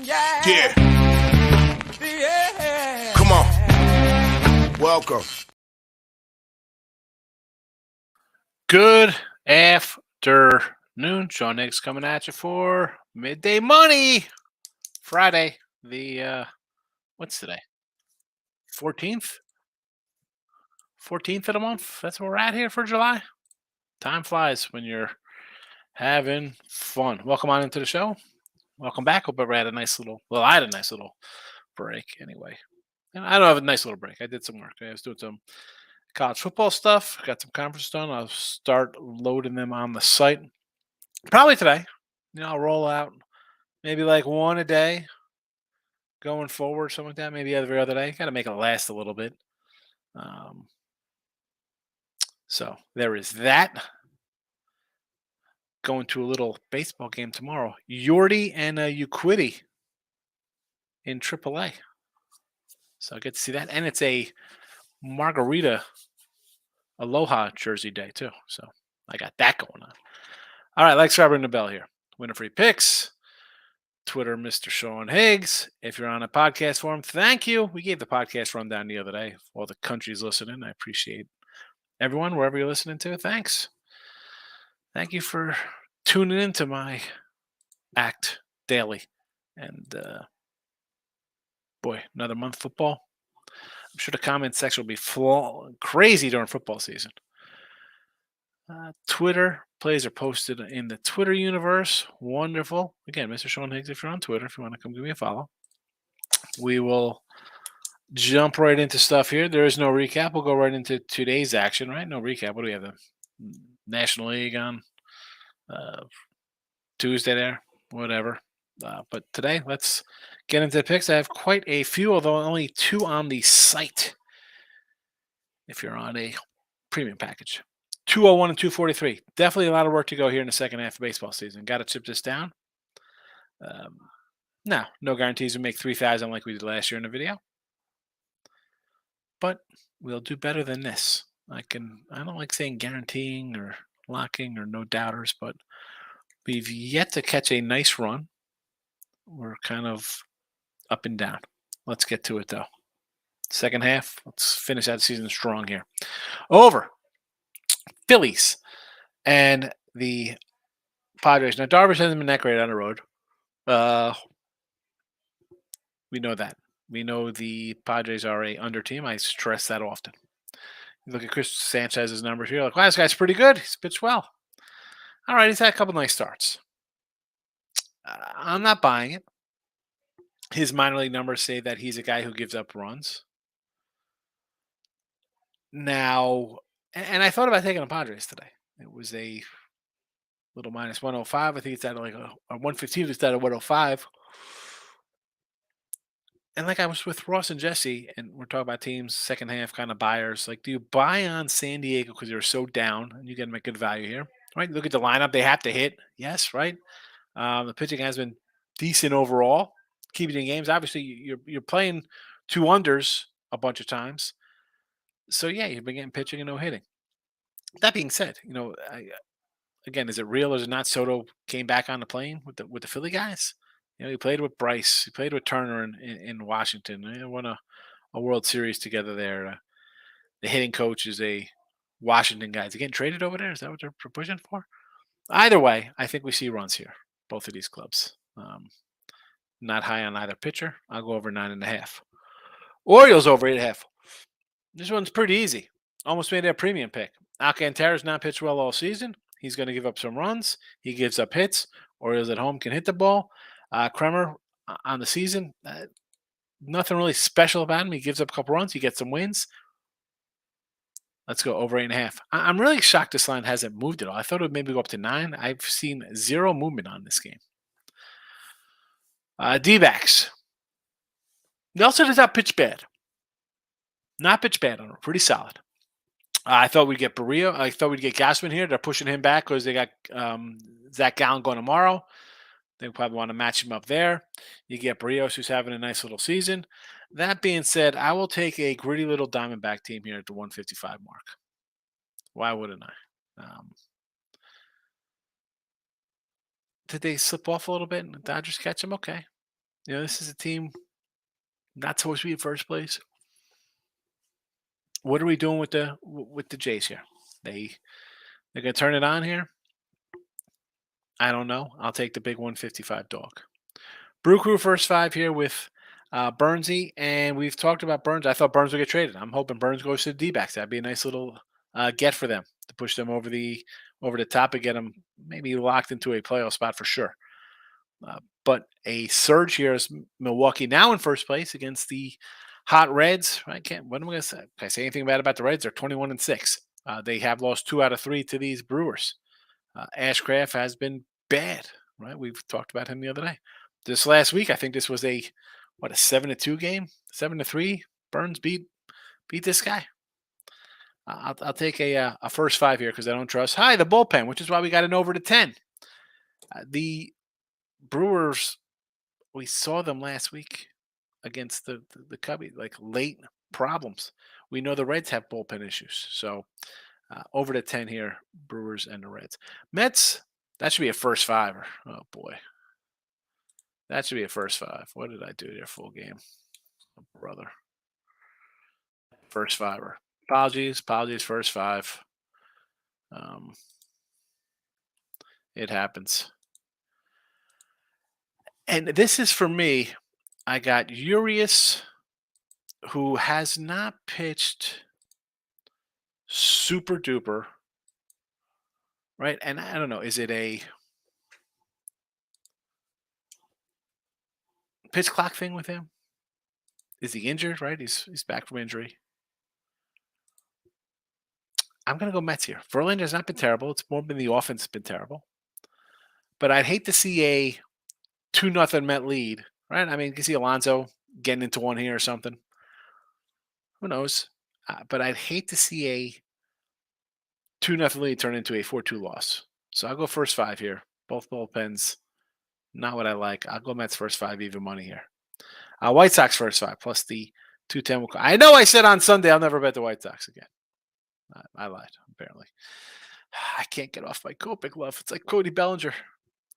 Yeah. Come on. Welcome. Good afternoon. Sean Higgs coming at you for Midday Money. Friday, what's today? 14th? 14th of the month. That's where we're at here for July. Time flies when you're having fun. Welcome on into the show. Welcome back. Hope I had a nice little, I had a nice little break anyway. And I don't have a nice little break. I did some work. I was doing some college football stuff. Got some conference done. I'll start loading them on the site probably today. I'll roll out maybe like one a day going forward, something like that. Maybe every other day. Got to make it last a little bit. So there is that. Going to a little baseball game tomorrow. Yordi and Uquiddy in AAA. So I get to see that. And it's a Margarita Aloha jersey day, too. So I got that going on. All right, like Robert and the Bell here. Winner Free Picks. Twitter, Mr. Sean Higgs. If you're on a podcast forum, thank you. We gave the podcast rundown the other day. All the countries listening. I appreciate everyone, wherever you're listening to. Thanks. Thank you for tuning into my act daily. And boy, another month football. I'm sure the comment section will be crazy during football season. Twitter plays are posted in the Twitter universe. Wonderful. Again, Mr. Sean Higgs, if you're on Twitter, if you want to come give me a follow. We will jump right into stuff here. There is no recap. We'll go right into today's action, right? No recap. What do we have? The National League on Tuesday there, whatever. But today, let's get into the picks. I have quite a few, although only two on the site. If you're on a premium package. 201 and 243. Definitely a lot of work to go here in the second half of baseball season. Got to chip this down. Now, no guarantees we make 3,000 like we did last year in the video. But we'll do better than this. I don't like saying guaranteeing or locking or no doubters, but we've yet to catch a nice run. We're kind of up and down. Let's get to it, though. Second half, let's finish that season strong here. Over. Phillies and the Padres. Now, Darvish hasn't been that great on the road. We know that. We know the Padres are a under team. I stress that often. You look at Chris Sanchez's numbers here. Like, wow, this guy's pretty good. He's pitched well. All right, he's had a couple nice starts. I'm not buying it. His minor league numbers say that he's a guy who gives up runs. Now, and I thought about taking the Padres today. It was a little minus 105. I think it's at like a 115. It's at a 105. And like I was with Ross and Jesse, and we're talking about teams, second half kind of buyers. Like, do you buy on San Diego because they're so down and you get them at good value here? Right? Look at the lineup. They have to hit. Yes, right? The pitching has been decent overall. Keeping in games. Obviously, you're playing two unders a bunch of times. So, yeah, you've been getting pitching and no hitting. That being said, again, is it real or is it not? Soto came back on the plane with the Philly guys. He played with Bryce. He played with Turner in Washington. They won a World Series together there. The hitting coach is a Washington guy. Is he getting traded over there? Is that what they're pushing for? Either way, I think we see runs here, both of these clubs. Not high on either pitcher. I'll go over 9.5. Orioles over 8.5. This one's pretty easy. Almost made a premium pick. Alcantara's not pitched well all season. He's going to give up some runs. He gives up hits. Orioles at home can hit the ball. Kremer on the season, nothing really special about him. He gives up a couple runs. He gets some wins. Let's go over 8.5. I'm really shocked this line hasn't moved at all. I thought it would maybe go up to 9. I've seen zero movement on this game. D-backs. Nelson does not pitch bad. Not pitch bad on him. Pretty solid. I thought we'd get Barrio. I thought we'd get Gassman here. They're pushing him back because they got Zach Gallen going tomorrow. They probably want to match him up there. You get Barrios, who's having a nice little season. That being said, I will take a gritty little Diamondback team here at the 155 mark. Why wouldn't I? Did they slip off a little bit and the Dodgers catch him? Okay. This is a team not supposed to be in first place. What are we doing with the Jays here? They're gonna turn it on here. I don't know. I'll take the big 155 dog. Brew Crew first five here with Burnsy, and we've talked about Burns. I thought Burns would get traded. I'm hoping Burns goes to the D-backs. That'd be a nice little get for them to push them over the top and get them maybe locked into a playoff spot for sure. But a surge here is Milwaukee now in first place against the hot Reds. I can't. What am I going to say? Can I say anything bad about the Reds? They're 21-6. They have lost 2 out of 3 to these Brewers. Ashcraft has been bad. Right, we've talked about him the other day. This last week, I think this was a 7-2 game, 7-3. Burns beat this guy. I'll take a first five here because I don't trust the bullpen, which is why we got an over to 10. The Brewers, we saw them last week against the Cubbies, like late problems. We know the Reds have bullpen issues, so over to 10 here, Brewers and the Reds. Mets, that should be a first fiver. Oh boy, that should be a first five. What did I do there? Full game, oh, brother. First fiver. Apologies. First five. It happens. And this is for me. I got Urias, who has not pitched super duper, right? And I don't know, is it a pitch clock thing with him? Is he injured, right? He's back from injury. I'm gonna go Mets here. Verlander's not been terrible. It's more been the offense has been terrible. But I'd hate to see a 2-0 Met lead, right? I mean, you can see Alonso getting into one here or something. Who knows? But I'd hate to see a 2-0 lead turn into a 4-2 loss. So I'll go first five here. Both bullpens, not what I like. I'll go Mets first five, even money here. White Sox first five plus the 210. I know I said on Sunday I'll never bet the White Sox again. I lied, apparently. I can't get off my Kopech love. It's like Cody Bellinger.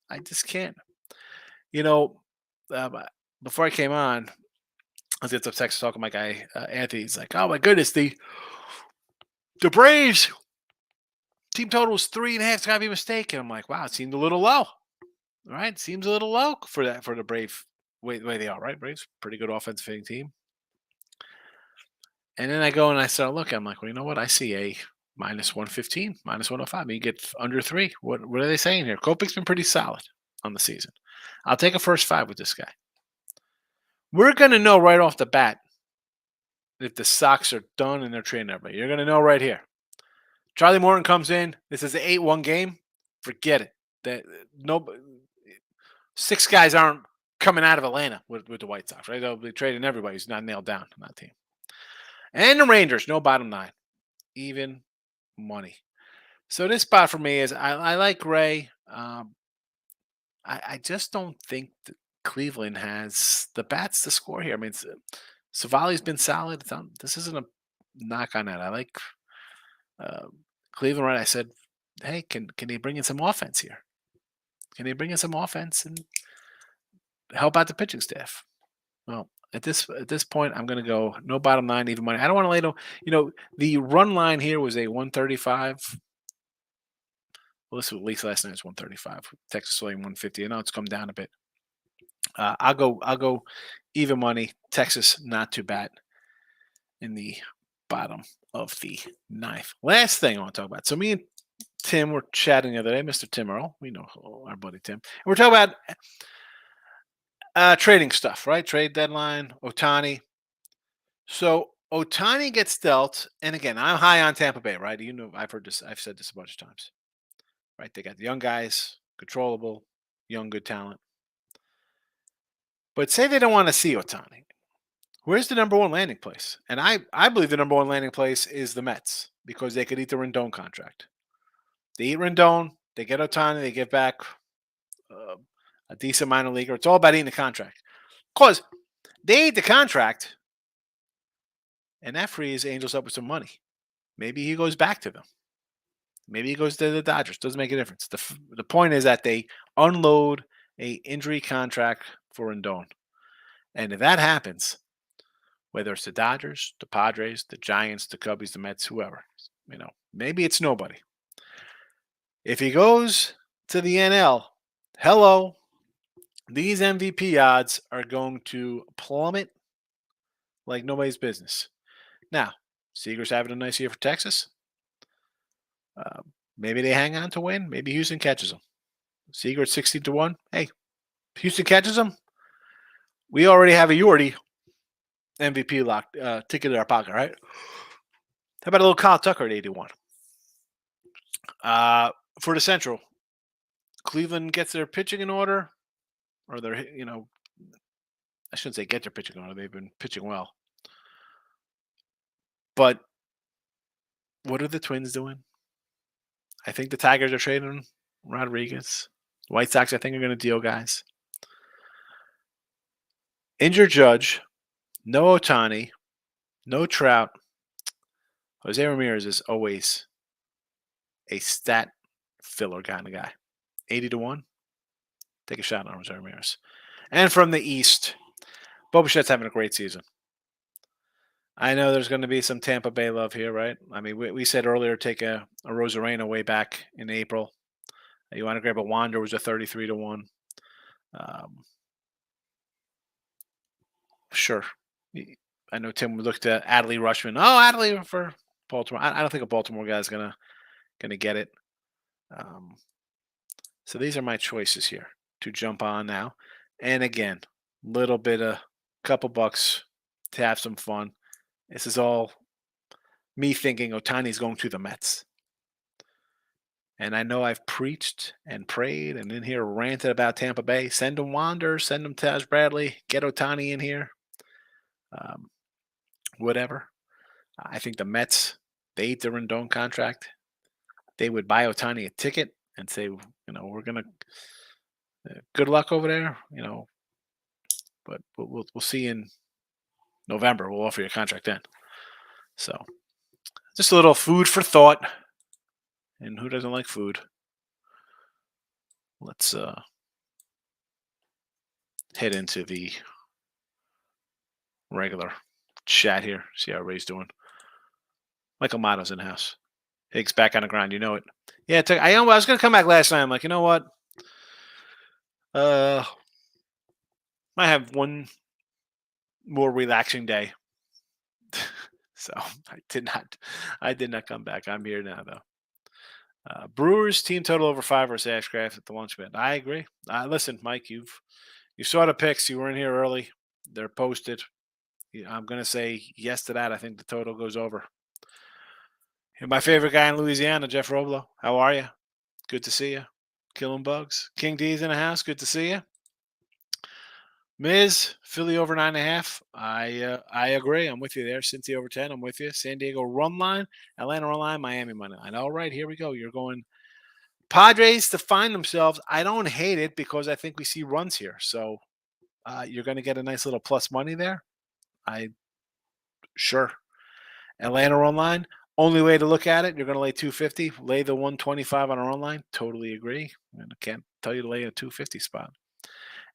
I just can't. Before I came on, I was getting some text talking to my guy, Anthony. He's like, oh my goodness, the Braves team total was 3.5. It's gotta be a mistake. And I'm like, wow, it seemed a little low. All right. It seems a little low for the Brave way they are, right? Braves, pretty good offensive hitting team. And then I go and I start looking. I'm like, well, you know what? I see a minus 115, minus 105. I mean, you get under 3. What are they saying here? Kopech's been pretty solid on the season. I'll take a first five with this guy. We're going to know right off the bat if the Sox are done and they're trading everybody. You're going to know right here. Charlie Morton comes in. This is an 8-1 game. Forget it. No, 6 guys aren't coming out of Atlanta with the White Sox, right? They'll be trading everybody who's not nailed down on that team. And the Rangers, no bottom 9. Even money. So this spot for me is I like Ray. I just don't think that Cleveland has the bats to score here. I mean, Savali's been solid. This isn't a knock on that. I like Cleveland. Right? I said, hey, can they bring in some offense here? Can they bring in some offense and help out the pitching staff? Well, at this point, I'm going to go no bottom 9, even money. I don't want to lay no. The run line here was a 135. Well, this was at least last night was 135. Texas only 150. I know it's come down a bit. I'll go even money. Texas not too bad in the bottom of the 9th. Last thing I want to talk about. So me and Tim were chatting the other day, Mr. Tim Earl. We know our buddy Tim. And we're talking about trading stuff, right? Trade deadline, Ohtani. So Ohtani gets dealt, and again, I'm high on Tampa Bay, right? You know, I've said this a bunch of times. Right? They got the young guys, controllable, young, good talent. But say they don't want to see Ohtani. Where's the number 1 landing place? And I believe the number 1 landing place is the Mets because they could eat the Rendon contract. They eat Rendon, they get Ohtani, they get back a decent minor leaguer. It's all about eating the contract. Because they eat the contract, and that frees Angels up with some money. Maybe he goes back to them. Maybe he goes to the Dodgers. Doesn't make a difference. The point is that they unload a injury contract for Rendon. And if that happens, whether it's the Dodgers, the Padres, the Giants, the Cubbies, the Mets, whoever, maybe it's nobody. If he goes to the NL, hello, these MVP odds are going to plummet like nobody's business. Now, Seager's having a nice year for Texas. Maybe they hang on to win. Maybe Houston catches them. Seager at 60-1. Hey, Houston catches them. We already have a Yordi MVP locked ticket in our pocket, right? How about a little Kyle Tucker at 81? For the Central, Cleveland gets their pitching in order, or I shouldn't say get their pitching in order. They've been pitching well. But what are the Twins doing? I think the Tigers are trading Rodriguez. White Sox, I think, are going to deal guys. Injured Judge, no Ohtani, no Trout. Jose Ramirez is always a stat filler kind of guy. 80-1. Take a shot on Jose Ramirez. And from the East, Bo Bichette's having a great season. I know there's going to be some Tampa Bay love here, right? I mean, we said earlier take a Rosarena way back in April. You want to grab a Wander, was a 33-1. Sure. I know Tim looked at Adley Rushman. Oh, Adley for Baltimore. I don't think a Baltimore guy is gonna get it. So these are my choices here to jump on now. And again, little bit of couple bucks to have some fun. This is all me thinking Otani's going to the Mets. And I know I've preached and prayed and in here ranted about Tampa Bay. Send them Wander, send them Taj Bradley, get Ohtani in here. Whatever. I think the Mets, they ate their Rendon contract. They would buy Ohtani a ticket and say, we're going to good luck over there, but we'll see in November. We'll offer you a contract then. So just a little food for thought. And who doesn't like food? Let's head into the regular chat here. See how Ray's doing. Michael Motto's in the house. Higgs back on the grind. You know it. Yeah, I was going to come back last night. I'm like, you know what? Might have one more relaxing day. So I did not come back. I'm here now, though. Brewers team total over 5 versus Ashcraft at the lunch bet. I agree. Listen, Mike, you saw the picks. You were in here early. They're posted. I'm going to say yes to that. I think the total goes over. And my favorite guy in Louisiana, Jeff Roblo. How are you? Good to see you. Killing bugs. King D's in the house. Good to see you. Miz, Philly over 9.5. I agree. I'm with you there. Cincy over 10. I'm with you. San Diego run line. Atlanta run line. Miami money line. All right, here we go. You're going Padres to find themselves. I don't hate it because I think we see runs here. So you're going to get a nice little plus money there. Sure. Atlanta run line. Only way to look at it, you're going to lay 250. Lay the 125 on our own line. Totally agree. I can't tell you to lay a 250 spot.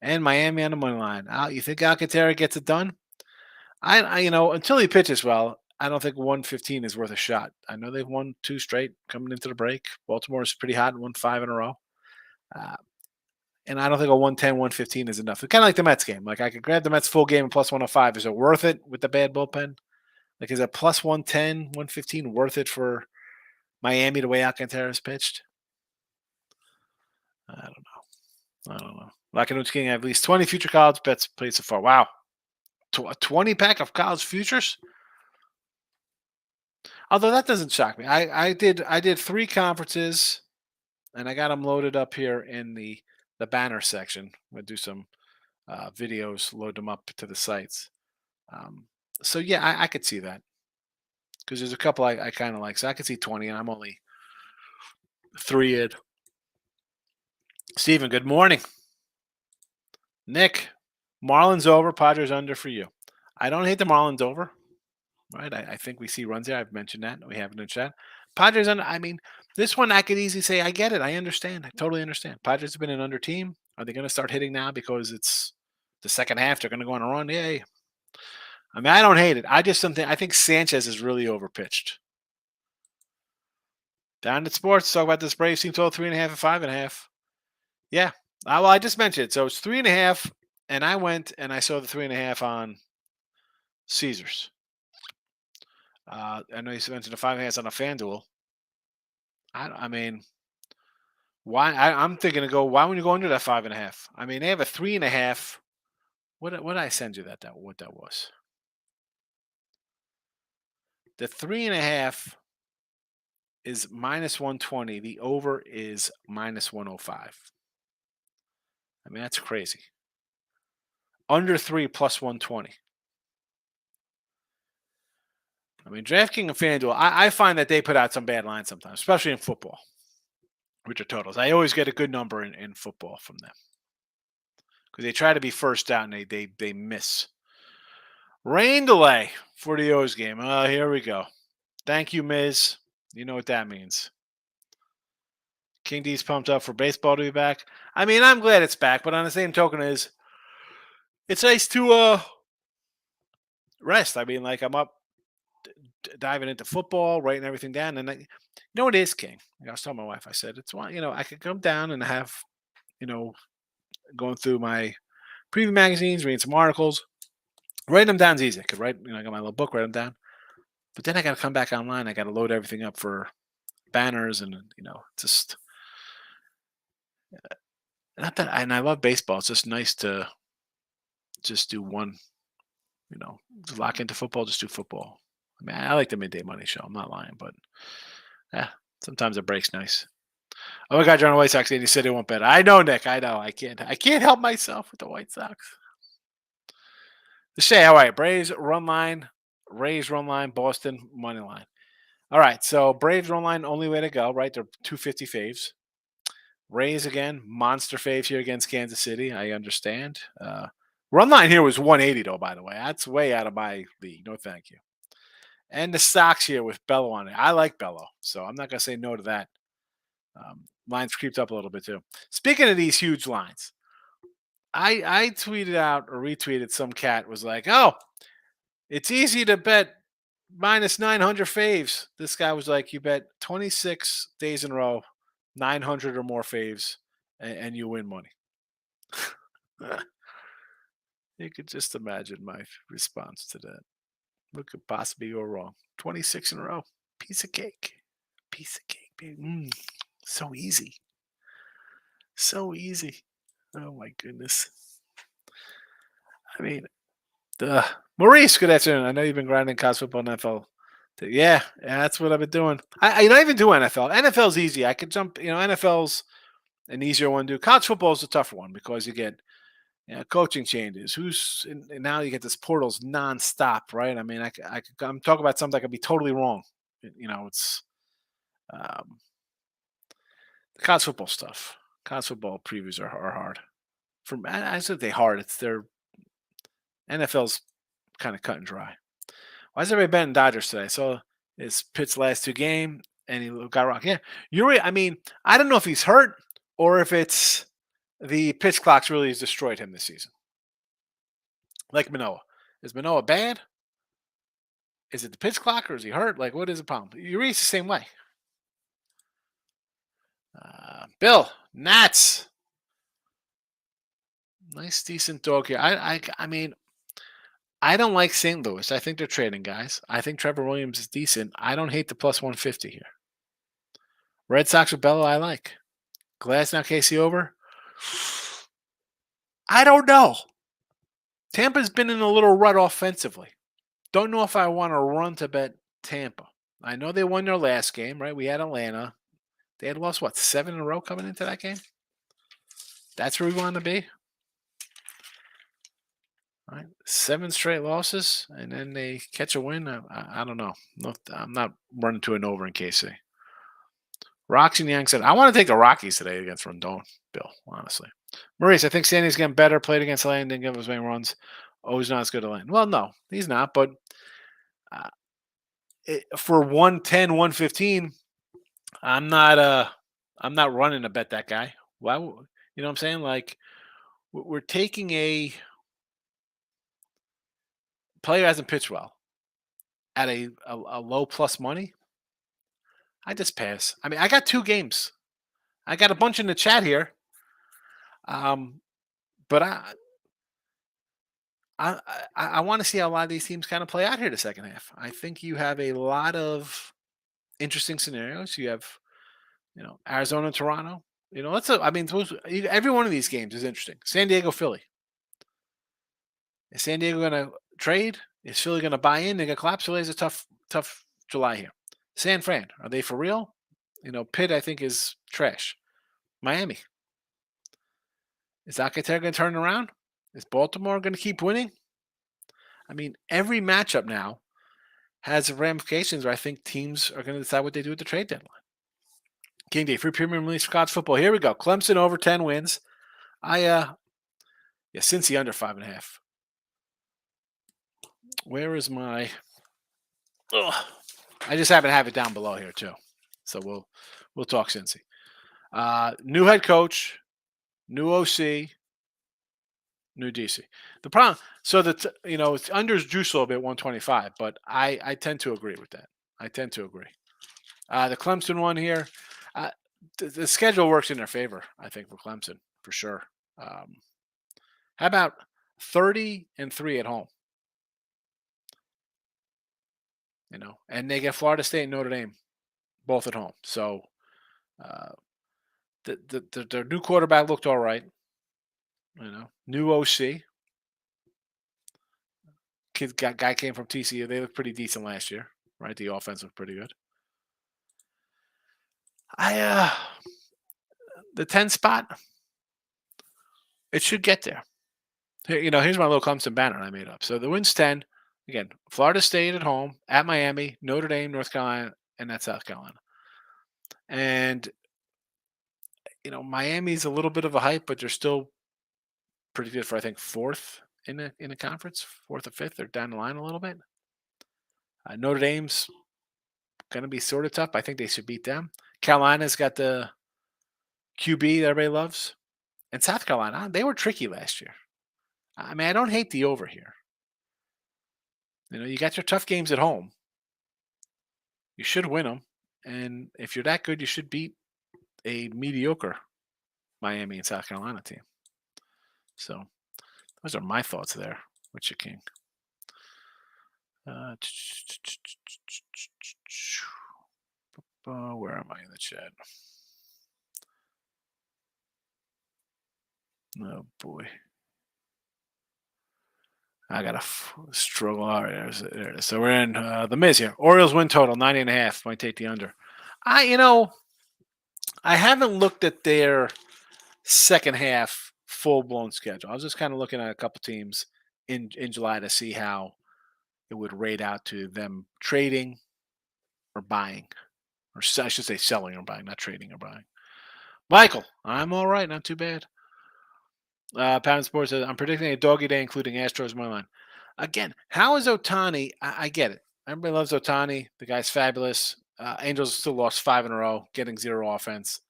And Miami on the money line. You think Alcantara gets it done? I until he pitches well, I don't think 115 is worth a shot. I know they've won 2 straight coming into the break. Baltimore's pretty hot and won 5 in a row. And I don't think a 110, 115 is enough. It's kind of like the Mets game. Like I could grab the Mets full game and plus 105. Is it worth it with the bad bullpen? Like is a plus 110, 115 worth it for Miami the way Alcantara's pitched? I don't know. Lackawanna King, at least 20 future college bets played so far. Wow. A 20 pack of college futures? Although that doesn't shock me. I did 3 conferences and I got them loaded up here in the banner section. We'll do some videos, load them up to the sites. So yeah, I could see that. Because there's a couple I kind of like. So I could see 20 and I'm only 3 in. Steven, good morning. Nick, Marlins over, Padres under for you. I don't hate the Marlins over, right? I think we see runs there. I've mentioned that. We have it in chat. Padres under, I mean, this one I could easily say, I get it. I understand. I totally understand. Padres have been an under team. Are they going to start hitting now because it's the second half they're going to go on a run. Yay! I mean, I don't hate it. I just something. I think Sanchez is really overpitched. Down at sports, talk about this Braves team total 3.5 and 5.5. Yeah. Well, I just mentioned it. So it's 3.5, and I went and I saw the 3.5 on Caesars. I know you mentioned the 5.5 on a FanDuel. I mean, why? I'm thinking to go. Why would you go under that 5.5? I mean, they have a 3.5. What did I send you that what that was? The 3.5 is -120. The over is -105. I mean, that's crazy. Under 3 plus 120. I mean, DraftKings and FanDuel, I find that they put out some bad lines sometimes, especially in football, which are totals. I always get a good number in football from them because they try to be first down and they miss. Rain delay for the O's game. Here we go. Thank you, Miz. You know what that means. King D's pumped up for baseball to be back. I mean, I'm glad it's back, but on the same token, it's nice to rest. I mean, like I'm up diving into football, writing everything down, and you know what it is, King. I was telling my wife, I said it's one. I could come down and have going through my preview magazines, reading some articles, writing them down's easy. I could write, I got my little book, write them down, but then I got to come back online. I got to load everything up for banners, and just not that. And I love baseball. It's just nice to just do one. Lock into football, just do football. I mean, I like the midday money show. I'm not lying, but sometimes a break's nice. Oh my God, John White Sox, and he said he won't bet. I know, Nick. I know. I can't help myself with the White Sox. The Shay, all right. Braves run line, Rays run line, Boston money line. All right, so Braves run line, only way to go, right? They're 250 faves. Rays again, monster faves here against Kansas City. I understand. Run line here was 180 though, by the way. That's way out of my league. No, thank you. And the Sox here with Bello on it. I like Bello, so I'm not going to say no to that. Lines creeped up a little bit too. Speaking of these huge lines, I tweeted out or retweeted some cat was like, oh, it's easy to bet -900 faves. This guy was like, you bet 26 days in a row, 900 or more faves, and you win money. You could just imagine my response to that. What could possibly go wrong? 26 in a row. Piece of cake. Piece of cake, baby. So easy. So easy. Oh, my goodness. I mean, Maurice, good afternoon. I know you've been grinding college football and NFL. Yeah, that's what I've been doing. I don't even do NFL. NFL's easy. I could jump. NFL's an easier one to do. College football is a tougher one because you get coaching changes. And now you get this portals nonstop, right? I mean, I'm talking about something that could be totally wrong. It's the college football stuff. College football previews are hard. I said they hard. It's their NFL's kind of cut and dry. Why is everybody betting Dodgers today? So it's Pitt's last two game, and he got rocked. Yeah, you're right. I mean, I don't know if he's hurt or if it's the pitch clocks really has destroyed him this season. Like Manoah. Is Manoah bad? Is it the pitch clock or is he hurt? Like, what is the problem? Uri's the same way. Bill, Nats. Nice, decent dog here. I mean, I don't like St. Louis. I think they're trading guys. I think Trevor Williams is decent. I don't hate the plus 150 here. Red Sox with Bello, I like. Glass now Casey over. I don't know. Tampa's been in a little rut offensively. Don't know if I want to run to bet Tampa. I know they won their last game, right? We had Atlanta. They had lost, 7 in a row coming into that game? That's where we want to be? All right, 7 straight losses, and then they catch a win. I don't know. I'm not running to an over in KC. Roxy Yang said, I want to take the Rockies today against Rondon, Bill, honestly. Maurice, I think Sandy's getting better, played against Lane, didn't give us many runs. Oh, he's not as good at Lane. Well, no, he's not, but for 110, 115, I'm not running to bet that guy. Why? You know what I'm saying? Like, we're taking a player hasn't pitched well at a low plus money, I just pass. I mean, I got 2 games. I got a bunch in the chat here. But I want to see how a lot of these teams kind of play out here the second half. I think you have a lot of interesting scenarios. You have, Arizona, Toronto. Every one of these games is interesting. San Diego, Philly. Is San Diego going to trade? Is Philly going to buy in? They got collapse. Philly has a tough July here. San Fran, are they for real? Pitt, I think, is trash. Miami. Is Alcantara going to turn around? Is Baltimore going to keep winning? I mean, every matchup now has ramifications where I think teams are going to decide what they do at the trade deadline. King Day, free premium release for college football. Here we go. Clemson over 10 wins. Cincy under 5.5. Where is my? I just happen to have it down below here too. So we'll talk Cincy. New head coach, new OC, new DC. The problem, so it's unders juice a little bit, 125, but I tend to agree with that. I tend to agree. The Clemson one here, the schedule works in their favor, I think, for Clemson, for sure. How about 30-3 at home? And they get Florida State and Notre Dame both at home. So their new quarterback looked all right. New OC. Guy came from TCU. They looked pretty decent last year, right? The offense looked pretty good. The 10 spot, it should get there. Here's my little Clemson banner I made up. So the win's 10. Again, Florida State at home, at Miami, Notre Dame, North Carolina, and at South Carolina. And, Miami's a little bit of a hype, but they're still pretty good for, I think, 4th in the conference, 4th or 5th. They're down the line a little bit. Notre Dame's going to be sort of tough. I think they should beat them. Carolina's got the QB that everybody loves. And South Carolina, they were tricky last year. I mean, I don't hate the over here. You got your tough games at home. You should win them. And if you're that good, you should beat a mediocre Miami and South Carolina team. So those are my thoughts there. What's your king? Where am I in the chat? Oh, boy. I got to struggle. All right, there it is. So we're in the Miz here. Orioles win total, 90.5. Might take the under. I haven't looked at their second half full-blown schedule. I was just kind of looking at a couple teams in July to see how it would rate out to them trading or buying. Or I should say selling or buying, not trading or buying. Michael, I'm all right. Not too bad. Pound Sports says, I'm predicting a doggy day, including Astros money line. Again, how is Ohtani? I get it. Everybody loves Ohtani. The guy's fabulous. Angels still lost 5 in a row, getting 0 offense.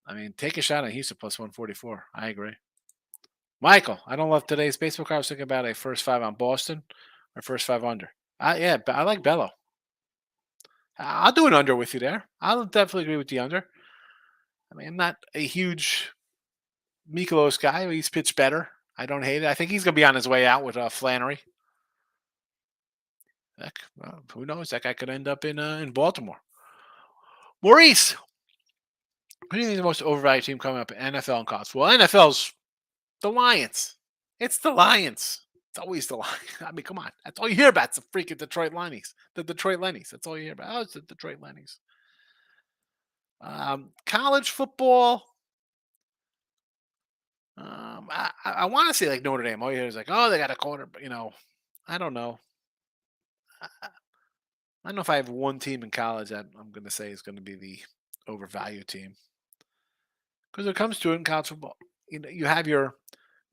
I mean, take a shot on Houston plus 144. I agree. Michael, I don't love today's baseball card. I was thinking about a first 5 on Boston or first 5 under. I like Bello. I'll do an under with you there. I'll definitely agree with the under. I mean, I'm not a huge Mikolos guy. He's pitched better. I don't hate it. I think he's going to be on his way out with Flannery. Heck, well, who knows? That guy could end up in Baltimore. Maurice, who do you think is the most overvalued team coming up in NFL and college? Well, NFL's the Lions. It's the Lions. It's always the Lions. I mean, come on. That's all you hear about. It's the freaking Detroit Lions. The Detroit Lennies. That's all you hear about. Oh, it's the Detroit Lennies. College football. I want to say like Notre Dame. All you hear is like, oh, they got a quarter. But, I don't know. I don't know if I have one team in college that I'm going to say is going to be the overvalued team. Because when it comes to it in college football, you have your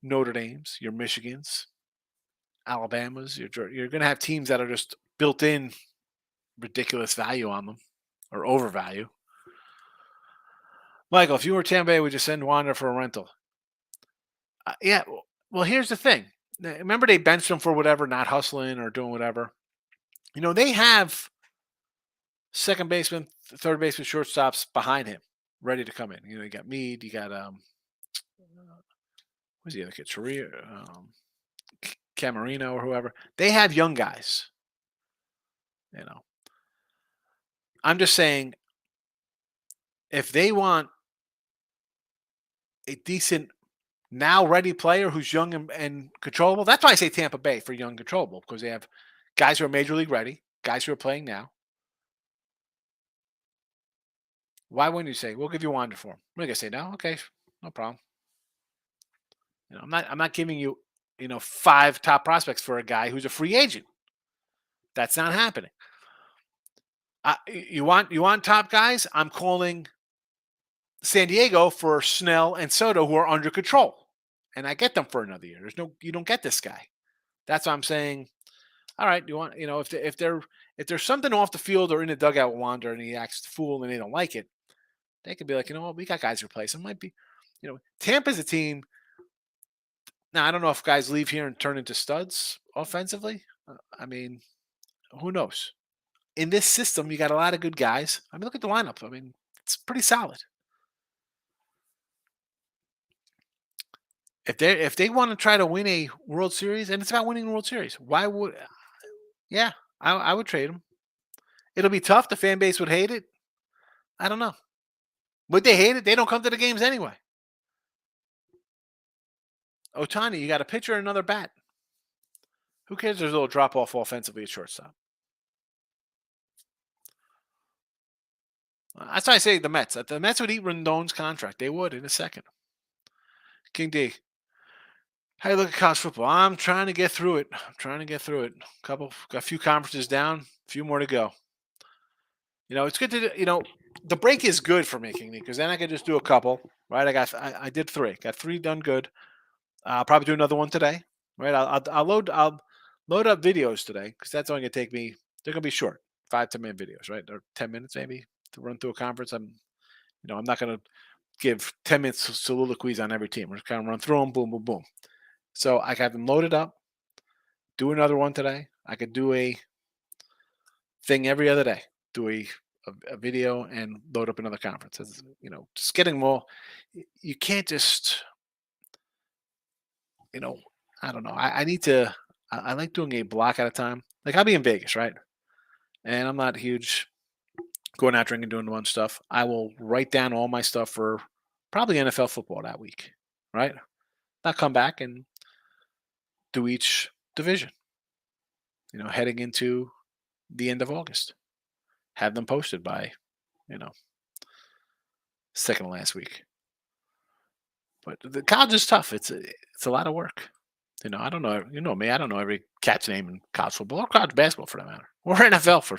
Notre Dames, your Michigans, Alabamas. You're going to have teams that are just built in ridiculous value on them or overvalue. Michael, if you were Tampa Bay, would you send Wander for a rental? Yeah. Well, here's the thing. Remember they benched him for whatever, not hustling or doing whatever. They have second baseman, third baseman, shortstops behind him, ready to come in. You got Mead, you got who's the other kid, Sharia, Camarino, or whoever. They have young guys. You know, I'm just saying, if they want a decent now ready player who's young and controllable, that's why I say Tampa Bay for young and controllable, because they have guys who are major league ready, guys who are playing now. Why wouldn't you say we'll give you Wander for him? We're gonna say no, okay, no problem. I'm not giving you, five top prospects for a guy who's a free agent. That's not happening. You want top guys? I'm calling San Diego for Snell and Soto, who are under control, and I get them for another year. You don't get this guy. That's why I'm saying. All right, if there's something off the field or in the dugout with Wander and he acts the fool and they don't like it, they could be like, you know what, we got guys to replace him. Might be, Tampa's a team. Now I don't know if guys leave here and turn into studs offensively. I mean, who knows? In this system, you got a lot of good guys. I mean, look at the lineup. I mean, it's pretty solid. If they want to try to win a World Series, and it's about winning a World Series, why would? Yeah, I would trade him. It'll be tough. The fan base would hate it. I don't know. Would they hate it? They don't come to the games anyway. Otani, you got a pitcher and another bat. Who cares? There's a little drop off offensively at shortstop. That's why I say the Mets. The Mets would eat Rendon's contract. They would in a second. King D. How you look at college football? I'm trying to get through it. Got a few conferences down, a few more to go. It's good to the break is good for me, King D, because then I can just do a couple. Right? I did three. Got three done good. I'll probably do another one today. Right? I'll load up videos today because that's only gonna take me. They're gonna be short, 5-10 minute videos, right? Or 10 minutes maybe to run through a conference. I'm not gonna give 10 minutes soliloquies on every team. We're just kind of run through them, boom, boom, boom. So I got them loaded up. Do another one today. I could do a thing every other day. Do a video and load up another conference. Just getting more. You can't just, I don't know. I need to. I like doing a block at a time. Like I'll be in Vegas, right? And I'm not huge going out drinking, doing a bunch of stuff. I will write down all my stuff for probably NFL football that week, right? Not come back and do each division. Heading into the end of August, have them posted by, second to last week. But the college is tough. It's a lot of work. I don't know. You know me. I don't know every cat's name in college football or college basketball for that matter, or NFL for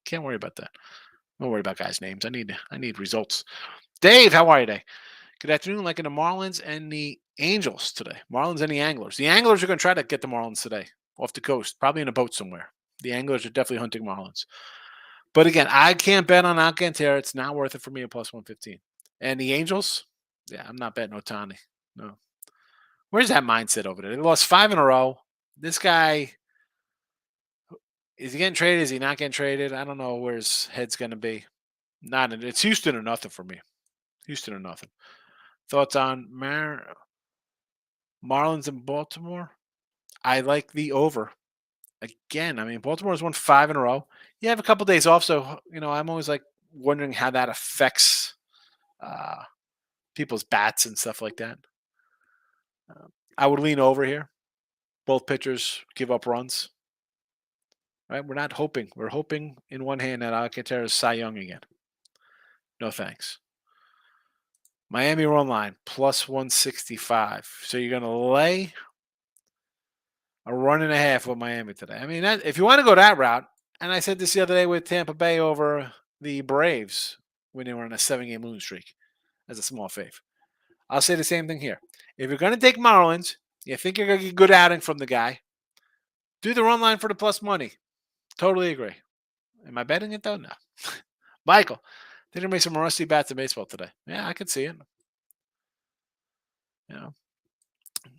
Can't worry about that. Don't worry about guys' names. I need results. Dave, how are you today? Good afternoon. Like in the Marlins and the Angels today. Marlins and the Anglers. The Anglers are going to try to get the Marlins today off the coast, probably in a boat somewhere. The Anglers are definitely hunting Marlins. But again, I can't bet on Alcantara. It's not worth it for me at plus 115. And the Angels, yeah, I'm not betting Otani. No. Where's that mindset over there? They lost 5 in a row. This guy, is he getting traded? Is he not getting traded? I don't know where his head's going to be. It's Houston or nothing for me. Houston or nothing. Thoughts on Marlins and Baltimore? I like the over. Again, I mean, Baltimore's won 5 in a row. You have a couple days off, so I'm always like wondering how that affects people's bats and stuff like that. I would lean over here. Both pitchers give up runs. Right? We're not hoping. We're hoping in one hand that Alcantara is Cy Young again. No thanks. Miami run line plus 165. So you're going to lay a run and a half with Miami today. I mean, if you want to go that route, and I said this the other day with Tampa Bay over the Braves when they were on a 7-game losing streak as a small fave. I'll say the same thing here. If you're going to take Marlins, you think you're going to get a good outing from the guy, do the run line for the plus money. Totally agree. Am I betting it though? No. Michael, they're going to make some rusty bats in baseball today. Yeah, I could see it.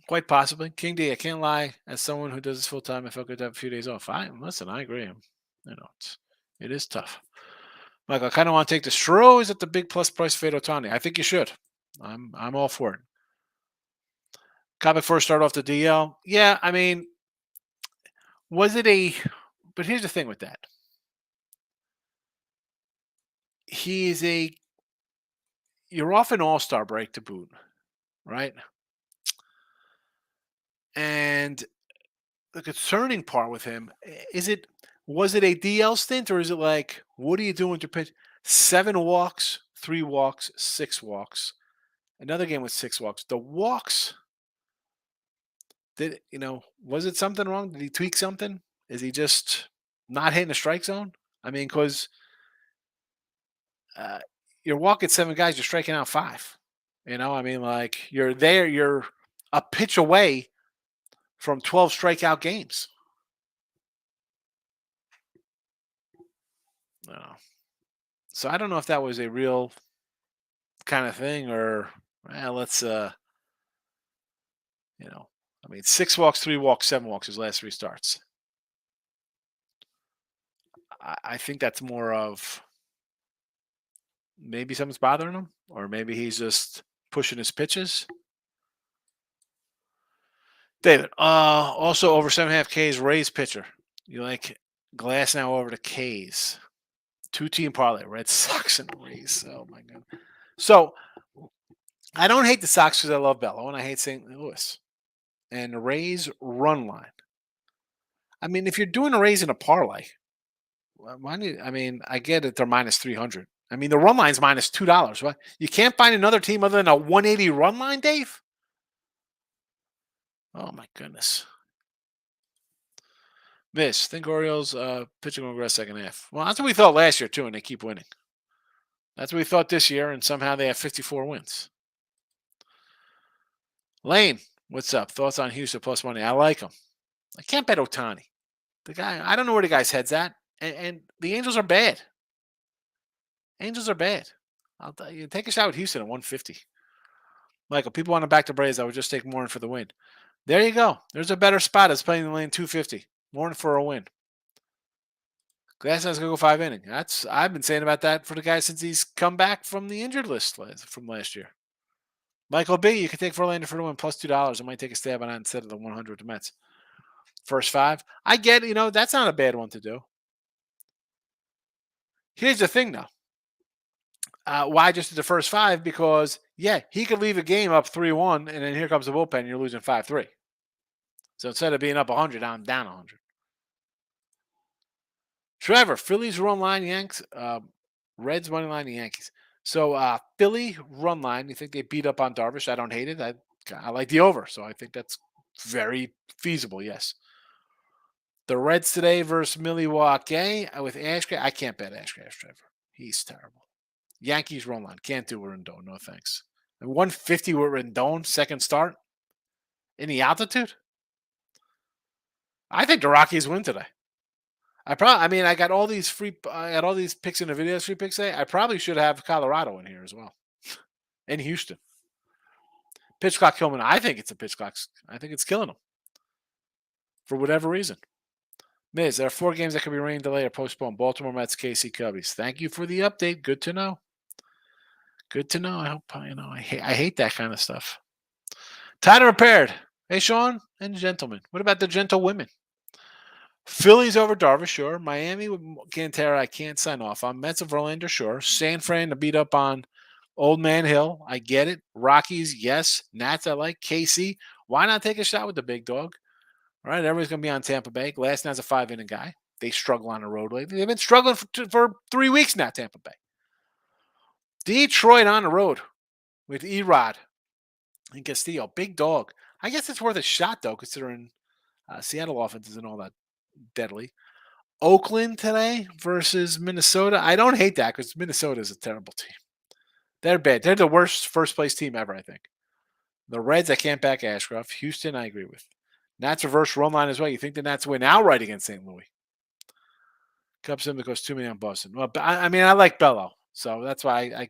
Quite possibly. King D, I can't lie. As someone who does this full time, I felt good to have a few days off. Listen, I agree. It is tough. Like I kind of want to take the Stros at the big plus price fade Otani. I think you should. I'm all for it. Comic first start off the DL. Yeah, I mean, was it a? But here's the thing with that. He is a. You're off an All Star break to boot, right? And the concerning part with him is it was it a DL stint or is it like what are you doing to pitch 7 walks, 3 walks, 6 walks, another game with 6 walks. The walks did was it something wrong? Did he tweak something? Is he just not hitting the strike zone? I mean, because uh, you're walking 7 guys, you're striking out 5. I mean, like you're there, you're a pitch away from 12 strikeout games. No. So I don't know if that was a real kind of thing or let's I mean 6 walks, 3 walks, 7 walks his last 3 starts. I think that's more of maybe something's bothering him or maybe he's just pushing his pitches. David, also over 7.5 Ks Rays pitcher. You like Glass now over to Ks. 2-team parlay, Red Sox and Rays. Oh my god. So I don't hate the Sox because I love Bello and I hate St. Louis. And the Rays run line. I mean, if you're doing a Rays in a parlay, I mean, I get it. They're minus 300. I mean, the run line's minus $2. What? You can't find another team other than a 180 run line, Dave? Oh my goodness. Miss, think Orioles pitching will regress second half. Well, that's what we thought last year too, and they keep winning. That's what we thought this year, and somehow they have 54 wins. Lane, what's up? Thoughts on Houston plus money? I like him. I can't bet Otani. The guy, I don't know where the guy's head's at, and the Angels are bad. Angels are bad. I'll tell you, take a shot with Houston at 150. Michael, people want to back to Braves. I would just take Morin for the win. There you go. There's a better spot. It's playing in the lane 250. Morin for a win. Glass has to go 5 innings. I've been saying about that for the guy since he's come back from the injured list from last year. Michael B, you can take Verlander for the win plus $2. I might take a stab on that instead of the 100 with the Mets. First 5. I get, that's not a bad one to do. Here's the thing, though. Why just the first 5? Because, yeah, he could leave a game up 3-1, and then here comes the bullpen, and you're losing 5-3. So instead of being up 100, I'm down 100. Trevor, Phillies run line, Yanks. Reds money line, the Yankees. So Philly run line. You think they beat up on Darvish? I don't hate it. I like the over, so I think that's very feasible. Yes. The Reds today versus Milwaukee with Ashcraft. I can't bet Ashcraft, Trevor. He's terrible. Yankees run line. Can't do Rendon. No thanks. And 150 with Rendon, second start. In the altitude? I think the Rockies win today. I got all these picks in the videos, free picks today. I probably should have Colorado in here as well. And Houston. Pitch clock killing. I think it's a pitch clock. I think it's killing them. For whatever reason. Miz, there are 4 games that could be rain delayed or postponed. Baltimore Mets, KC Cubbies. Thank you for the update. Good to know. Good to know. I hope I hate that kind of stuff. Tied and repaired. Hey, Sean and gentlemen. What about the gentle women? Phillies over Darvish, sure. Miami with Cantera, I can't sign off on. Mets of Verlander, sure. San Fran to beat up on Old Man Hill, I get it. Rockies, yes. Nats, I like. KC, why not take a shot with the big dog? All right, everybody's going to be on Tampa Bay. Glass now's a 5-inning guy. They struggle on the road lately. They've been struggling for 3 weeks now, Tampa Bay. Detroit on the road with Erod and Castillo. Big dog. I guess it's worth a shot, though, considering Seattle offense isn't all that deadly. Oakland today versus Minnesota. I don't hate that because Minnesota is a terrible team. They're bad. They're the worst first-place team ever, I think. The Reds, I can't back Ashcroft. Houston, I agree with. Nats reverse run line as well. You think the Nats win outright against St. Louis? Cubs simply goes 2 million on Boston. Well, I like Bello, so that's why I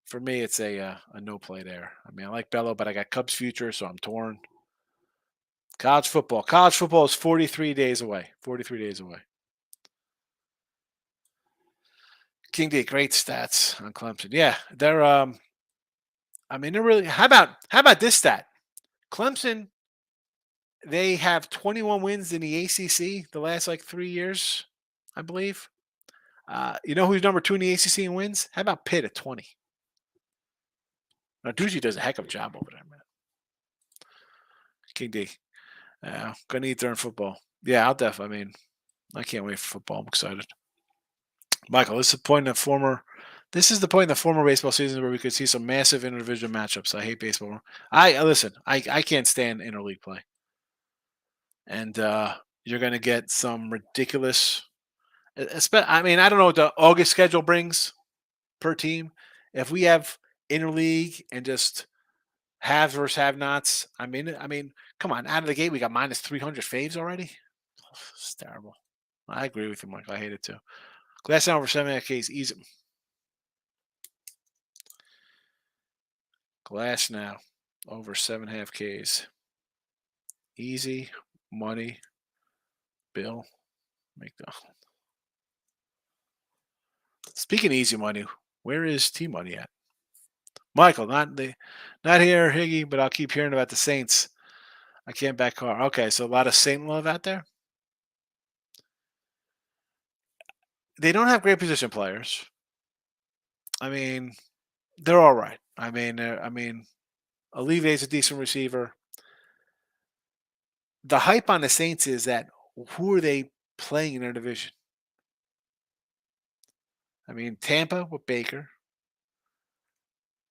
For me, it's a no play there. I mean, I like Bello, but I got Cubs future, so I'm torn. College football. College football is 43 days away. 43 days away. King D, great stats on Clemson. Yeah, they're I mean they're really how about this stat? Clemson, they have 21 wins in the ACC the last like 3 years, I believe. You know who's number two in the ACC in wins? How about Pitt at 20? Now Ducey does a heck of a job over there, man. King D. Gonna eat during football. Yeah, I'll definitely. I mean, I can't wait for football. I'm excited. Michael, this is the point of former. This is the point in the former baseball season where we could see some massive interdivision matchups. I hate baseball. I listen. I can't stand interleague play, and you're gonna get some ridiculous. I mean, I don't know what the August schedule brings per team. If we have interleague and just haves versus have-nots, I mean, come on, out of the gate we got minus 300 faves already. It's terrible. I agree with you, Michael. I hate it too. Glass down over 7.5 Ks, easy. Glass now over 7.5 Ks. Easy money. Bill McDonald. Speaking of easy money, where is T Money at? Michael, not here, Higgy, but I'll keep hearing about the Saints. I can't back Carr. Okay, so a lot of Saint love out there. They don't have great position players. I mean, they're all right. I mean, Olive's a decent receiver. The hype on the Saints is that who are they playing in their division? I mean, Tampa with Baker.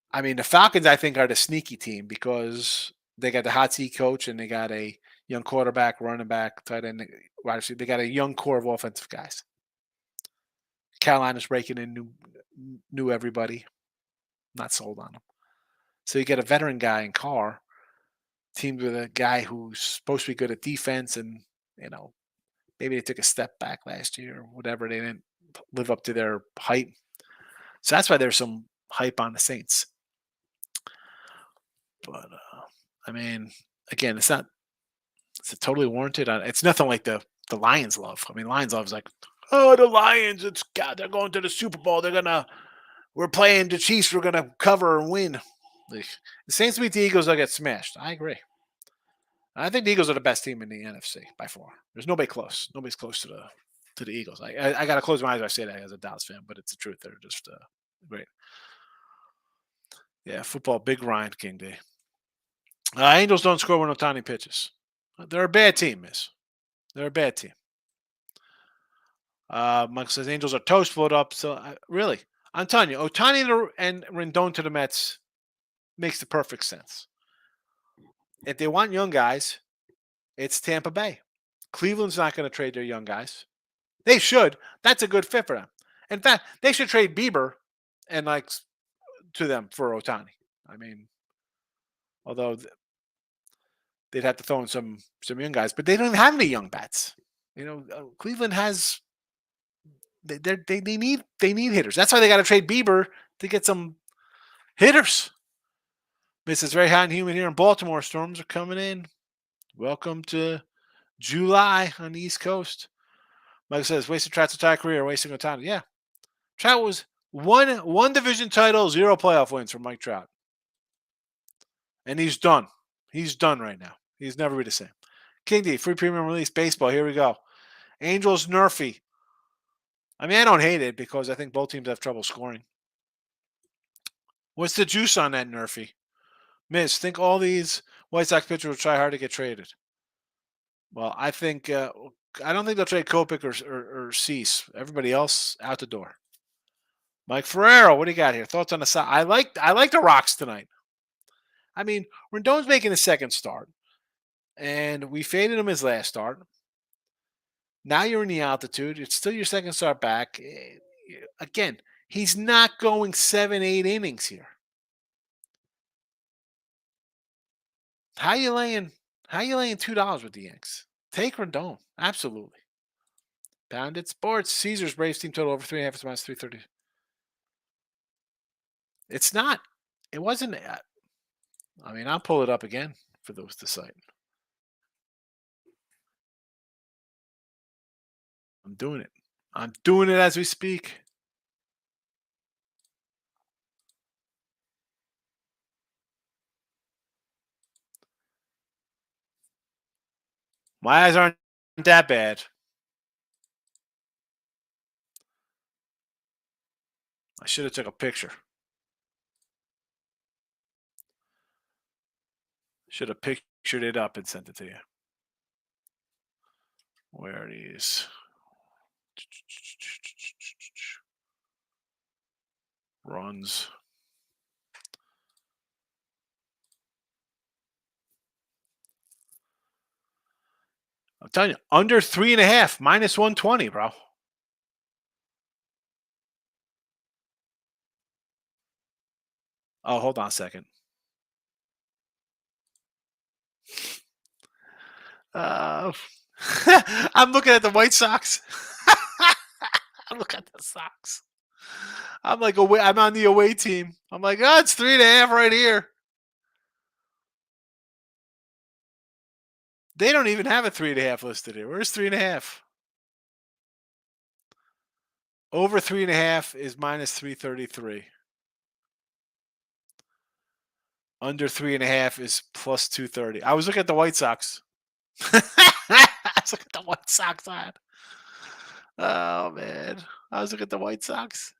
I mean, the Falcons, I think, are the sneaky team because they got the hot seat coach and they got a young quarterback, running back, tight end, wide receiver. They got a young core of offensive guys. Carolina's breaking in new everybody. Not sold on them. So you get a veteran guy in Carr, teamed with a guy who's supposed to be good at defense, and maybe they took a step back last year or whatever. They didn't live up to their hype. So that's why there's some hype on the Saints. But I mean, again, it's not. It's totally warranted. It's nothing like the Lions love. I mean, Lions love is like, oh, the Lions. It's God. They're going to the Super Bowl. We're playing the Chiefs. We're gonna cover and win. Like, the Saints beat the Eagles. They'll get smashed. I agree. I think the Eagles are the best team in the NFC by far. There's nobody close. Nobody's close to the Eagles. I got to close my eyes when I say that as a Dallas fan, but it's the truth. They're just great. Yeah, football, big grind, King Day. Angels don't score when Otani pitches. They're a bad team, miss. They're a bad team. Mike says Angels are toast, float up. So really, I'm telling you, Otani and Rendon to the Mets makes the perfect sense. If they want young guys, it's Tampa Bay. Cleveland's not going to trade their young guys. They should. That's a good fit for them. In fact, they should trade Bieber and to them for Otani. I mean, although they'd have to throw in some young guys, but they don't have any young bats. Cleveland has they need hitters. That's why they got to trade Bieber to get some hitters. This is very hot and humid here in Baltimore. Storms are coming in. Welcome to July on the East Coast. Mike says, wasted Trout's entire career, wasting Otani. Yeah. Trout was one division title, 0 playoff wins for Mike Trout. And he's done. He's done right now. He's never be the same. King D, free premium release baseball. Here we go. Angels Nerfy. I mean, I don't hate it because I think both teams have trouble scoring. What's the juice on that Nerfy? Miss, think all these White Sox pitchers will try hard to get traded. Well, I think I don't think they'll trade Kopech or Cease. Everybody else out the door. Mike Ferrero, what do you got here? Thoughts on the side? I like the Rocks tonight. I mean, Rendon's making his second start, and we faded him his last start. Now you're in the altitude. It's still your second start back. Again, he's not going 7-8 innings here. How you laying $2 with the Yanks? Take Rendon. Absolutely. Pounded Sports. Caesars Braves team total over 3.5 minus 330. It's not. It wasn't. I mean, I'll pull it up again for those to cite. I'm doing it. I'm doing it as we speak. My eyes aren't that bad. I should have took a picture. Should have pictured it up and sent it to you. Where are these? Runs. I'm telling you, under 3.5, minus 120, bro. Oh, hold on a second. Uh, I'm looking at the White Sox. I'm looking at the Sox. I'm like away. I'm on the away team. I'm like, oh, it's 3.5 right here. They don't even have a 3.5 listed here. Where's 3.5? Over 3.5 is minus 333. Under 3.5 is plus 230. I was looking at the White Sox. I was looking at the White Sox on. Oh man, I was looking at the White Sox.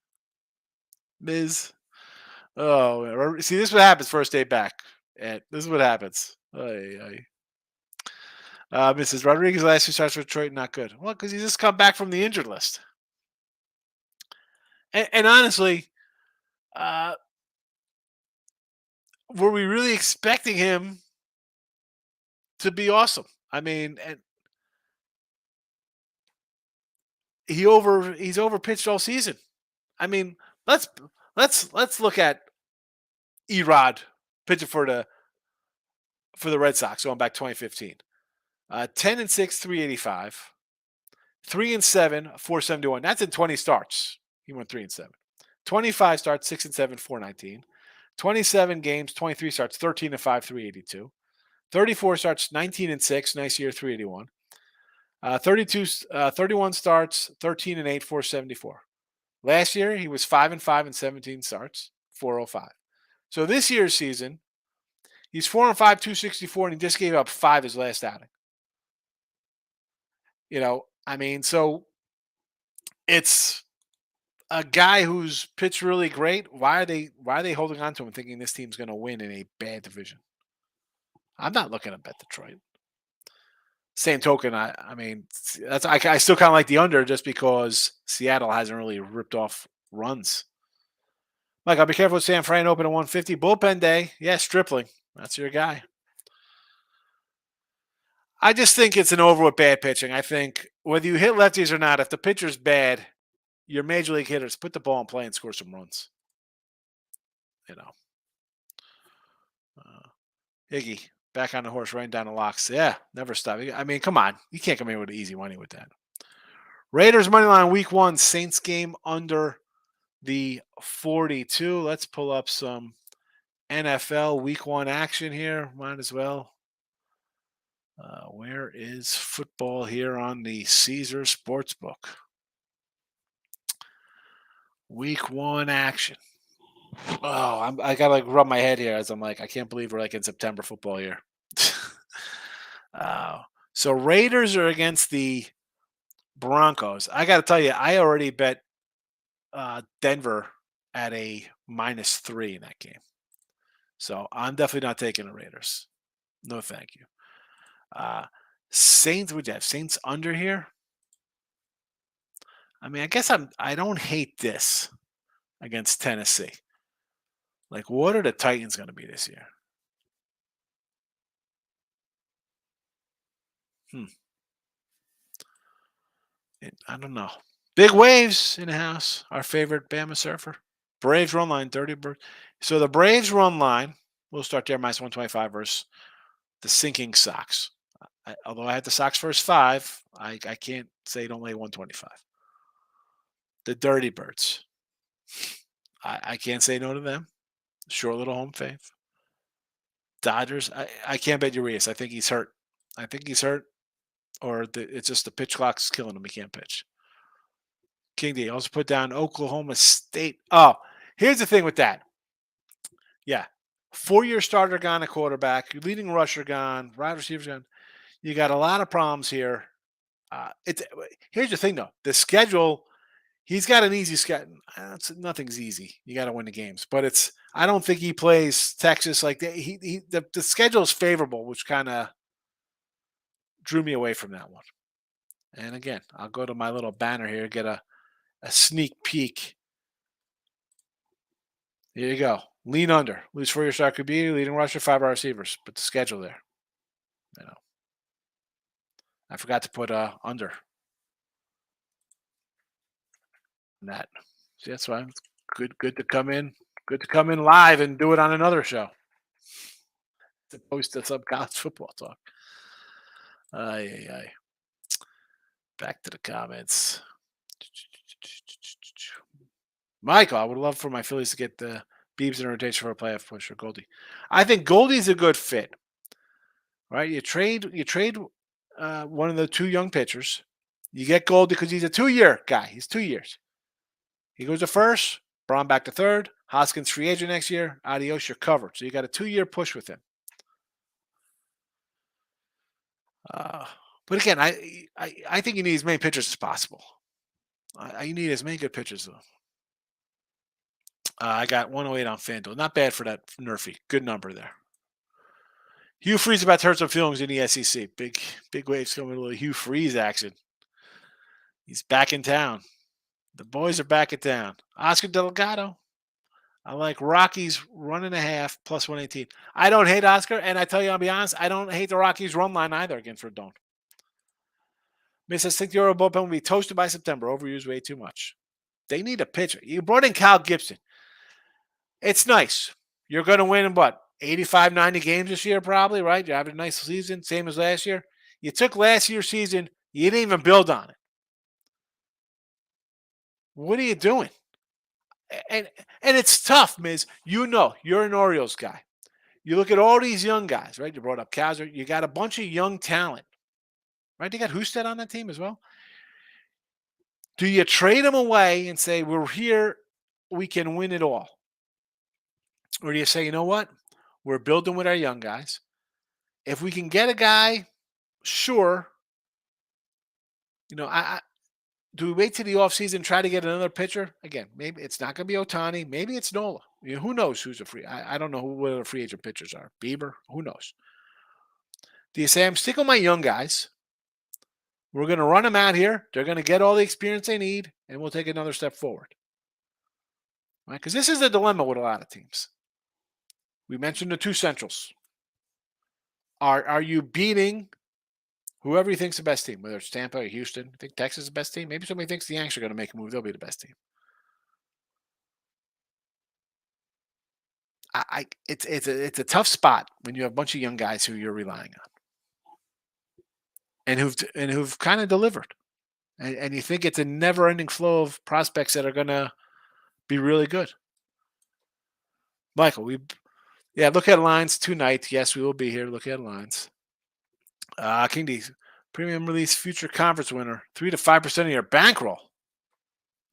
Miz. Oh, see, this is what happens first day back. And this is what happens. Ay, ay. Mrs. Rodriguez last 2 starts for Detroit, not good. Well, because he just come back from the injured list. And honestly, uh, were we really expecting him to be awesome? I mean, and he's overpitched all season. I mean, let's let's look at Erod pitching for the Red Sox going back 2015. 10-6, 385. 3-7, 471. That's in 20 starts. He went 3-7. 25 starts, 6-7, 419. 27 games, 23 starts, 13-5, 382. 34 starts, 19-6, nice year, 381. 31 starts, 13-8, 474. Last year he was 5-5 and 17 starts, 405. So this year's season, he's 4-5, 264, and he just gave up 5 his last outing. I mean, so it's a guy who's pitched really great. Why are they holding on to him thinking this team's going to win in a bad division? I'm not looking to bet Detroit. Same token, I mean I still kind of like the under just because Seattle hasn't really ripped off runs. Like, I'll be careful with San Fran open at 150. Bullpen day. Yeah, Stripling. That's your guy. I just think it's an over with bad pitching. I think whether you hit lefties or not, if the pitcher's bad, your major league hitters put the ball in play and score some runs. You know, uh, Iggy back on the horse, running down the locks. Yeah, never stop. I mean, come on, you can't come in with easy money with that. Raiders money line week 1, Saints game under the 42. Let's pull up some NFL week 1 action here. Might as well. Where is football here on the Caesar Sportsbook? Week 1 action. Oh, I gotta rub my head here as I'm like, I can't believe we're like in September football here. uh, so Raiders are against the Broncos. I gotta tell you, I already bet Denver at a -3 in that game. So I'm definitely not taking the Raiders. No, thank you. Saints, would you have Saints under here? I mean, I guess I don't hate this against Tennessee. Like, what are the Titans going to be this year? Hmm. I don't know. Big waves in the house. Our favorite Bama surfer. Braves run line, 30 birds. So the Braves run line, we'll start there, -125 versus the sinking Sox. Although I had the Sox first 5, I can't say don't lay 125. The Dirty Birds. I can't say no to them. Short little home fave. Dodgers. I can't bet Urias. I think he's hurt. I think he's hurt, or it's just the pitch clock's killing him. He can't pitch. King D also put down Oklahoma State. Oh, here's the thing with that. Yeah. 4-year starter gone, a quarterback, leading rusher gone, wide receivers gone. You got a lot of problems here. It's Here's the thing though. The schedule, he's got an easy schedule. Nothing's easy. You got to win the games, but I don't think he plays Texas like that. The schedule is favorable, which kind of drew me away from that one. And again, I'll go to my little banner here, get a sneak peek. Here you go. Lean under. Lose 4-year star QB, leading rusher, 5 wide receivers. But the schedule there. You know, I forgot to put under in that. See, that's why it's good to come in. Good to come in live and do it on another show. As opposed to some college football talk. Ay, ay, ay. Back to the comments. Michael, I would love for my Phillies to get the Beebs in rotation for a playoff push or Goldie. I think Goldie's a good fit. Right? You trade one of the 2 young pitchers. You get Goldie because he's a 2-year guy. He's 2 years. He goes to first, Braun back to third, Hoskins free agent next year. Adios, you're covered. So you got a 2-year push with him. But again, I think you need as many pitchers as possible. You need as many good pitchers though. I got 108 on FanDuel. Not bad for that Nerfy. Good number there. Hugh Freeze about to hurt some feelings in the SEC. Big waves coming. A little Hugh Freeze action. He's back in town. The boys are back in town. Oscar Delgado. I like Rockies 1.5 plus 118. I don't hate Oscar, and I tell you, I'll be honest, I don't hate the Rockies run line either against Rodon. Mrs. Think the Euro bullpen will be toasted by September. Overused way too much. They need a pitcher. You brought in Kyle Gibson. It's nice. You're going to win in what? 85, 90 games this year, probably, right? You have a nice season, same as last year. You took last year's season, you didn't even build on it. What are you doing? And it's tough, Miz. You know, you're an Orioles guy. You look at all these young guys, right? You brought up Kaiser. You got a bunch of young talent, right? They got Husted on that team as well. Do you trade them away and say, we're here, we can win it all? Or do you say, you know what? We're building with our young guys. If we can get a guy, sure. You know, do we wait till the offseason and try to get another pitcher? Again, maybe it's not going to be Otani. Maybe it's Nola. You know, who knows who's a free? I don't know what the free agent pitchers are. Bieber? Who knows? Do you say, I'm sticking with my young guys. We're going to run them out here. They're going to get all the experience they need, and we'll take another step forward. Right? Because this is a dilemma with a lot of teams. We mentioned the 2 Centrals. Are you beating whoever you think's the best team, whether it's Tampa or Houston? You think Texas is the best team? Maybe somebody thinks the Yankees are going to make a move. They'll be the best team. It's a tough spot when you have a bunch of young guys who you're relying on, and who've kind of delivered, and you think it's a never-ending flow of prospects that are going to be really good. Michael, look at lines tonight. Yes, we will be here. Look at lines. King D, premium release future conference winner, 3 to 5% of your bankroll.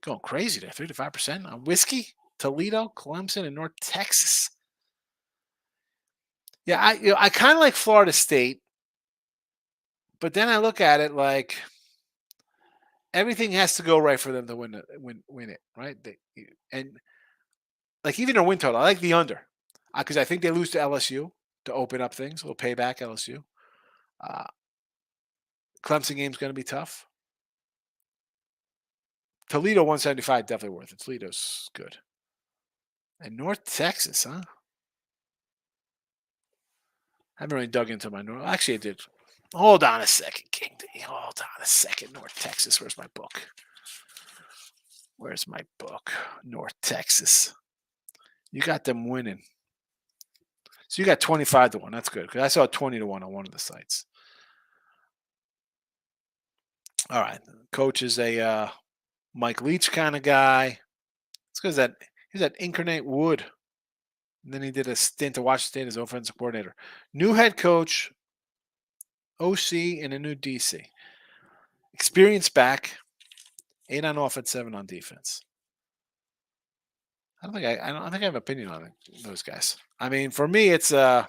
Going crazy there, 3 to 5% on whiskey, Toledo, Clemson, and North Texas. Yeah, I kind of like Florida State, but then I look at it like everything has to go right for them to win it, right? And like even their win total, I like the under because I think they lose to LSU to open up things. A little payback, LSU. Clemson game's going to be tough. Toledo 175 definitely worth it. Toledo's good. And North Texas, huh? I haven't really dug into my North. Actually, I did. Hold on a second, King D. Hold on a second. North Texas. Where's my book? Where's my book? North Texas. You got them winning. So you got 25 to 1. That's good because I saw 20 to 1 on one of the sites. All right. Coach is a Mike Leach kind of guy. It's because he's that incarnate wood. And then he did a stint at Washington State as offensive coordinator. New head coach, OC, and a new DC. Experience back, 8 on offense, 7 on defense. I don't think I have an opinion on those guys. I mean, for me, it's you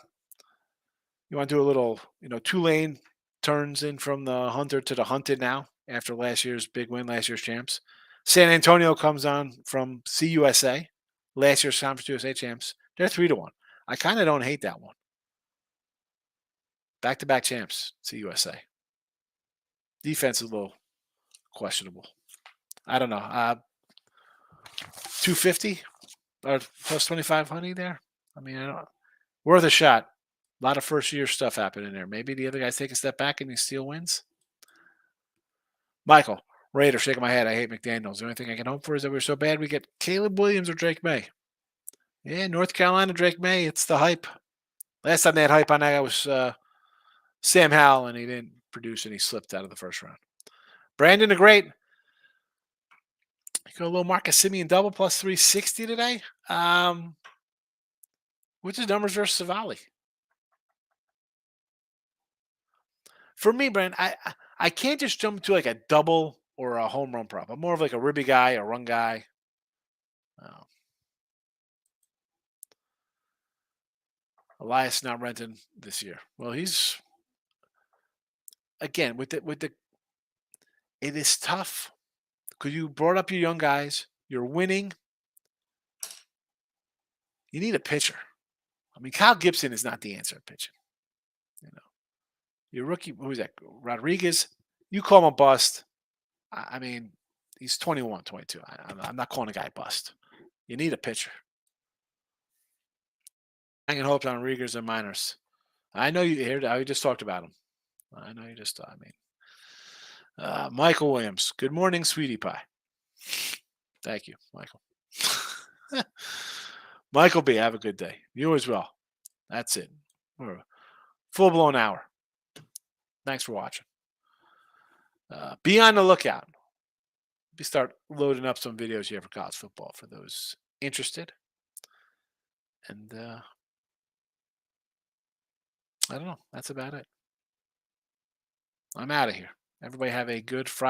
want to do a little, Tulane turns in from the hunter to the hunted now after last year's big win, last year's champs. San Antonio comes on from CUSA, last year's Conference USA champs. They're 3-1. I kind of don't hate that one. Back-to-back champs, CUSA. Defense is a little questionable. I don't know. 250 or plus 2500 there. I mean, I don't, worth a shot. A lot of first-year stuff happening there. Maybe the other guys take a step back and he still wins. Michael, Raider, shaking my head. I hate McDaniels. The only thing I can hope for is that we're so bad we get Caleb Williams or Drake May. Yeah, North Carolina, Drake May. It's the hype. Last time they had hype on that guy was Sam Howell, and he didn't produce, and he slipped out of the first round. Brandon the Great. You got a little Marcus Simeon double plus 360 today. What's his numbers versus Savali? For me, Brandon, I can't just jump to like a double or a home run prop. I'm more of like a ribby guy, a run guy. Oh. Elias not renting this year. Well, he's again with the. It is tough because you brought up your young guys. You're winning. You need a pitcher. I mean, Kyle Gibson is not the answer at pitching. Your rookie, who is that? Rodriguez. You call him a bust. I mean, he's 21, 22. I'm not calling a guy a bust. You need a pitcher. Hanging hopes on Riegers and Miners. I know you heard. I just talked about him. I know you just. I mean, Michael Williams. Good morning, sweetie pie. Thank you, Michael. Michael B. Have a good day. You as well. That's it. Full blown hour. Thanks for watching. Be on the lookout. We start loading up some videos here for college football for those interested. And I don't know. That's about it. I'm out of here. Everybody have a good Friday.